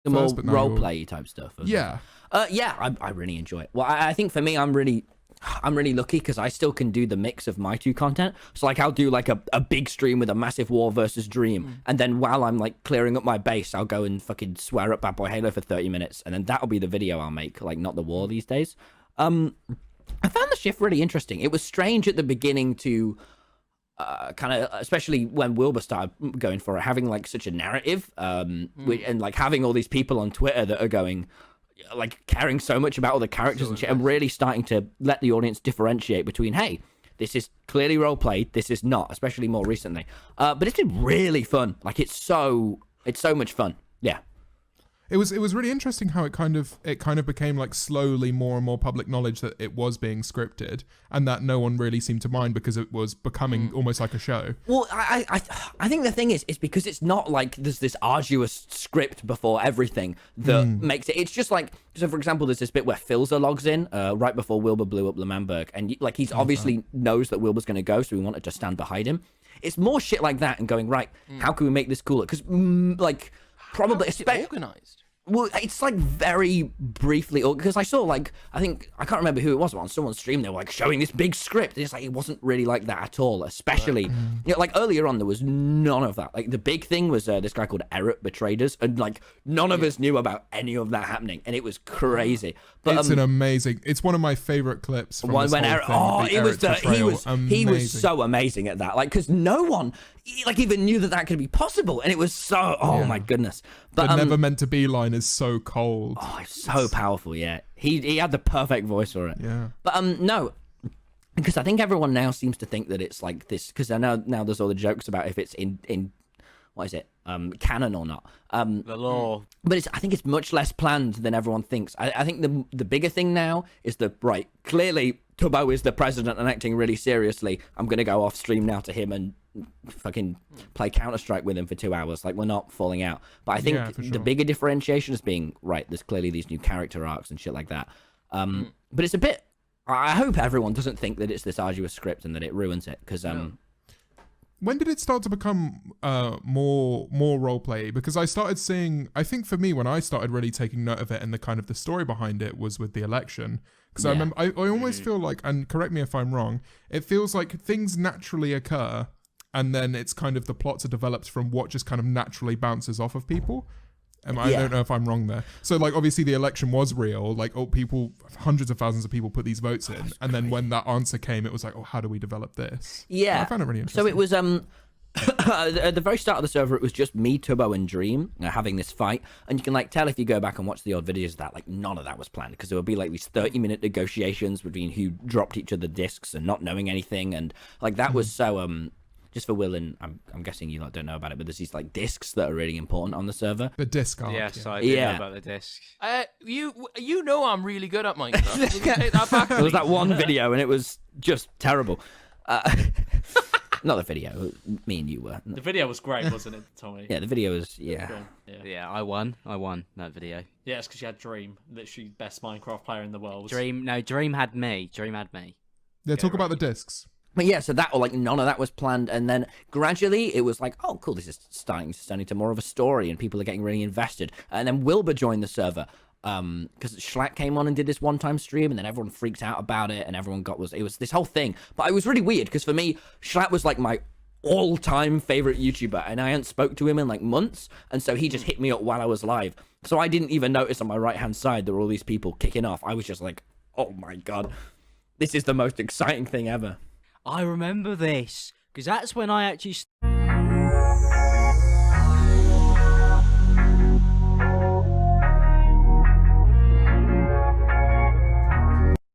The more role play type stuff. Yeah. I really enjoy it. Well, I think for me, I'm really lucky because I still can do the mix of my two content. So like I'll do like a big stream with a massive war versus dream, and then while I'm like clearing up my base, I'll go and fucking swear up Bad Boy Halo for 30 minutes, and then that'll be the video I'll make, like not the war these days. I found the shift really interesting. It was strange at the beginning to kind of, especially when Wilbur started going for it, having like such a narrative, and like having all these people on Twitter that are going, like caring so much about all the characters and shit, and really starting to let the audience differentiate between, hey, this is clearly role played, this is not, especially more recently. But it's been really fun. Like it's so much fun. Yeah. It was really interesting how it kind of became like slowly more and more public knowledge that it was being scripted, and that no one really seemed to mind because it was becoming almost like a show. Well, I think the thing is because it's not like there's this arduous script before everything that makes it. It's just like, so for example, there's this bit where Philza logs in right before Wilbur blew up L'Manberg, and like he's obviously knows that Wilbur's going to go, so we wanted to stand behind him. It's more shit like that and going, right, how can we make this cooler? Because like probably organized. Well, it's like very briefly, because I saw like, I can't remember who it was, but on someone's stream they were like showing this big script, and it's like it wasn't really like that at all. Especially, you know, like earlier on there was none of that. Like the big thing was this guy called Eric betrayed us, and like none of us knew about any of that happening, and it was crazy. But it's an amazing. It's one of my favorite clips. From this when whole thing, he was so amazing at that. Like because no one like even knew that could be possible, and it was so my goodness. But never meant to be line is so cold. Oh, it's so powerful. Yeah, he had the perfect voice for it. Yeah. But no, because I think everyone now seems to think that it's like this, because I know now there's all the jokes about if it's in what is it, canon or not. The law. But I think it's much less planned than everyone thinks. I think the bigger thing now is right, clearly Tubbo is the president and acting really seriously. I'm going to go off stream now to him and fucking play Counter-Strike with him for 2 hours. Like, we're not falling out. But I think the bigger differentiation is being, right, there's clearly these new character arcs and shit like that. But it's a bit... I hope everyone doesn't think that it's this arduous script and that it ruins it, because... When did it start to become more roleplay? Because I started seeing, I think for me, when I started really taking note of it and the kind of the story behind it was with the election. Because I remember, I almost feel like, and correct me if I'm wrong, it feels like things naturally occur, and then it's kind of the plots are developed from what just kind of naturally bounces off of people. I don't know if I'm wrong there. So, like, obviously the election was real. Like, hundreds of thousands of people put these votes in. And then when that answer came, it was like, how do we develop this? Yeah. And I found it really interesting. So it was, at the very start of the server, it was just me, Tubbo, and Dream having this fight. And you can, like, tell if you go back and watch the old videos of that, like, none of that was planned. Because there would be, like, these 30-minute negotiations between who dropped each other discs and not knowing anything. And, like, that was so, just for Will, and I'm guessing you don't know about it, but there's these like discs that are really important on the server. The disc arc. Yes, I do know about the disc. You know I'm really good at Minecraft. There was that one video, and it was just terrible. Not the video. Me and you were. The video was great, wasn't it, Tommy? Yeah, the video was Cool. Yeah, I won that video. Yeah, it's because you had Dream, literally best Minecraft player in the world. Dream had me. Yeah, talk about the discs. But yeah, so that, or like none of that was planned, and then gradually it was like, oh, cool, this is starting to more of a story, and people are getting really invested. And then Wilbur joined the server, because Schlack came on and did this one-time stream, and then everyone freaked out about it, and everyone it was this whole thing. But it was really weird, because for me, Schlack was like my all-time favorite YouTuber, and I hadn't spoke to him in like months, and so he just hit me up while I was live. So I didn't even notice on my right-hand side there were all these people kicking off. I was just like, oh my god, this is the most exciting thing ever. I remember this because that's when I actually